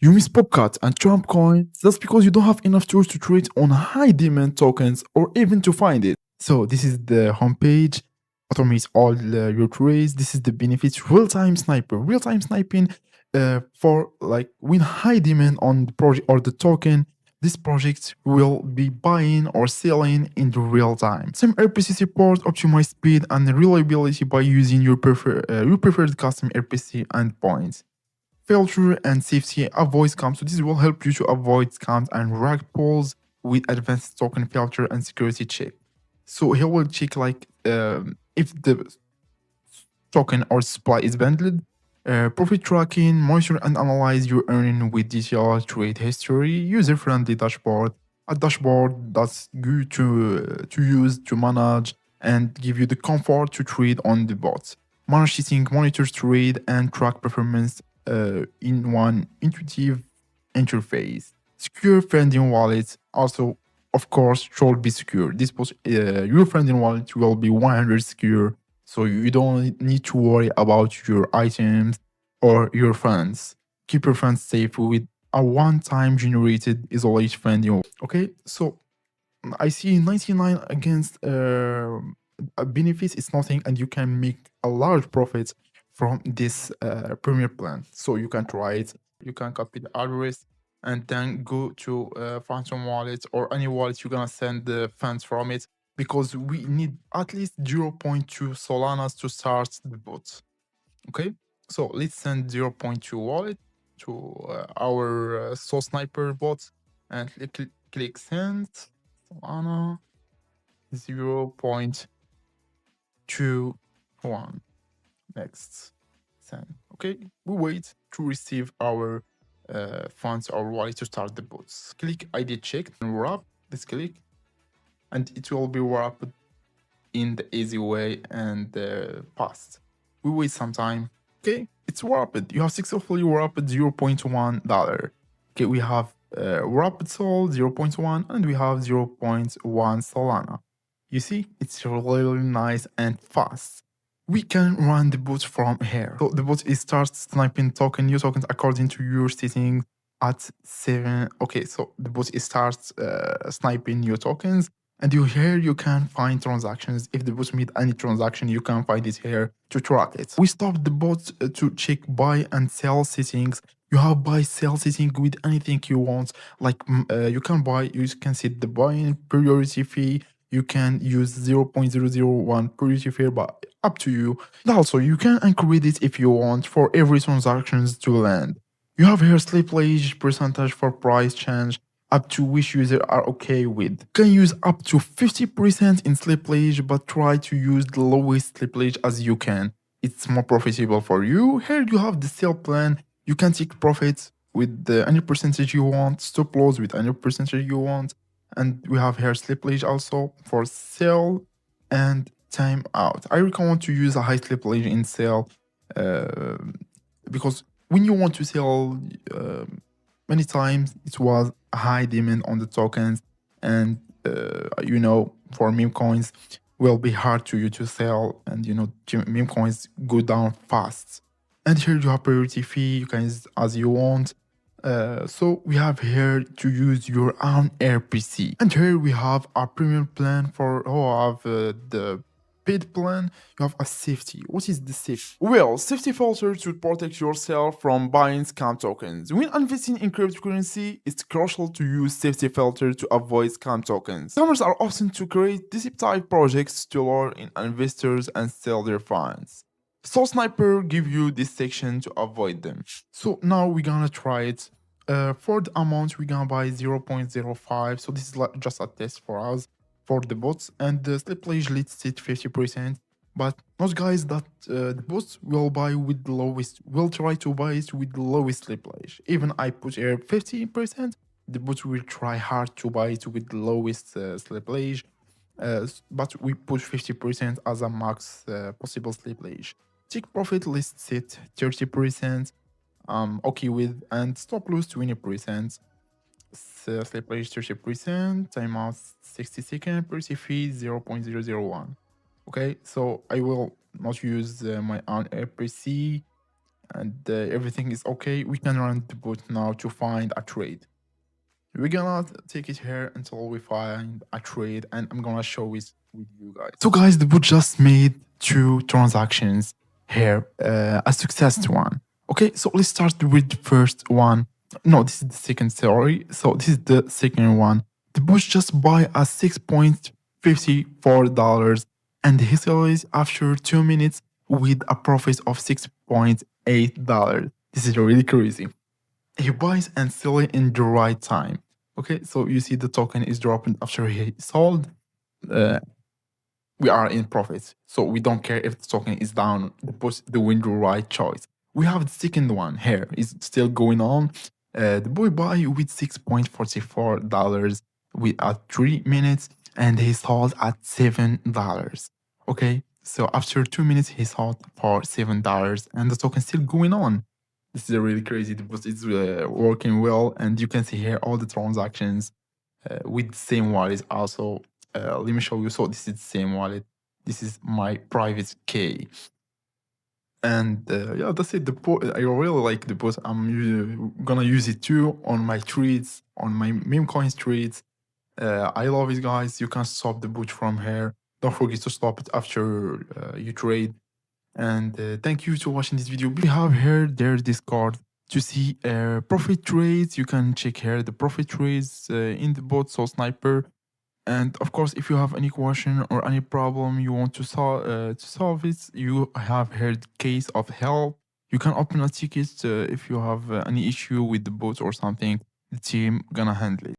You miss Popcat and Trump coin. That's because you don't have enough tools to trade on high demand tokens or even to find it. So this is the homepage. Automates all your trades. This is the benefits. Real-time sniper. Real-time sniping for like when high demand on the project or the token. This project will be buying or selling in the real time. Some RPC support optimize speed and reliability by using your preferred custom RPC endpoints. Filter and safety avoid scams. So this will help you to avoid scams and rag pulls with advanced token filter and security check. So he will check like if the token or supply is bundled, profit tracking, monitor and analyze your earning with detailed trade history, user-friendly dashboard, a dashboard that's good to use to manage and give you the comfort to trade on the bot. Manage setting, monitor trade and track performance in one intuitive interface. Secure friendly wallet also, of course, should be secure. This your friendly wallet will be 100 secure, so you don't need to worry about your items or your funds. Keep your funds safe with a one-time generated isolate friendly. Okay, so I see 99 against benefits is nothing, and you can make a large profit from this premier plan. So you can try it. You can copy the address and then go to Phantom Wallet or any wallet you're gonna send the funds from it, because we need at least 0.2 Solanas to start the bot. Okay, so let's send 0.2 wallet to our Soul Sniper bot and click send Solana 0.21. Next, send. Okay, we wait to receive our funds or wallet to start the bots. Click ID check and wrap. Let's click, and it will be wrapped in the easy way and fast. We wait some time. Okay, it's wrapped. You have successfully wrapped $0.1. Okay, we have wrapped sold 0.1 and we have 0.1 Solana. You see, it's really nice and fast. We can run the bot from here. So the bot is starts sniping new tokens according to your settings at 7. Okay, so the bot starts sniping new tokens, and here you can find transactions. If the bot made any transaction, you can find it here to track it. We stopped the bot to check buy and sell settings. You have buy sell setting with anything you want. Like you can buy, you can set the buying priority fee. You can use 0.001 priority fee, but up to you. And also, you can increase it if you want for every transactions to land. You have here slippage percentage for price change, up to which users are okay with. You can use up to 50% in slippage, but try to use the lowest slippage as you can. It's more profitable for you. Here you have the sale plan. You can take profits with any percentage you want, stop loss with any percentage you want. And we have here slippage also for sell and time out. I recommend to use a high slippage in sale because when you want to sell, many times it was a high demand on the tokens, and for meme coins will be hard to you to sell, and meme coins go down fast. And here you have priority fee, you can use as you want. So we have here to use your own RPC, and here we have our premium plan for the paid plan. You have a safety. What is the safety? Well, safety filter to protect yourself from buying scam tokens. When investing in cryptocurrency, it's crucial to use safety filter to avoid scam tokens. Scammers are often to create deceptive projects to lure in investors and sell their funds. Soul Sniper give you this section to avoid them. So now we're gonna try it. For the amount, we're gonna buy 0.05. So this is like just a test for us for the bots, and the slippage let's set 50%. But most guys that the bots will buy with the lowest, will try to buy it with the lowest slippage. Even I put here 50%, the bots will try hard to buy it with the lowest slippage. But we put 50% as a max possible slippage. Take profit list set 30%, okay with, and stop loss 20%, slippage 30%, timeout 60 seconds, priority fee 0.001. Okay, so I will not use my own RPC. and everything is okay, we can run the bot now to find a trade. We're gonna take it here until we find a trade, and I'm gonna show it with you guys. So guys, the bot just made 2 transactions here, a successful one. Okay, so let's start with the first one. No, this is the second, sorry. So this is the second one. The bot just buy a $6.54, and he sells after 2 minutes with a profit of $6.8. This is really crazy. He buys and sells it in the right time. Okay, so you see the token is dropping after he sold. We are in profit, so we don't care if the token is down. The boss doing the right choice. We have the second one here. It's still going on. The boy buy with $6.44 with 3 minutes, and he sold at $7. Okay, so after 2 minutes, he sold for $7, and the token still going on. This is really crazy. The bot is working well, and you can see here all the transactions with the same wallet. Also, let me show you. So this is the same wallet. This is my private key. And yeah, that's it. The bot, I really like the bot. I'm gonna use it too on my trades, on my meme coins trades. I love it, guys. You can stop the bot from here. Don't forget to stop it after you trade. And thank you to watching this video. We have here their Discord to see profit trades. You can check here the profit trades in the bot, so Sniper. And of course, if you have any question or any problem you want to solve it, you have here the case of help. You can open a ticket if you have any issue with the bot or something. The team gonna handle it.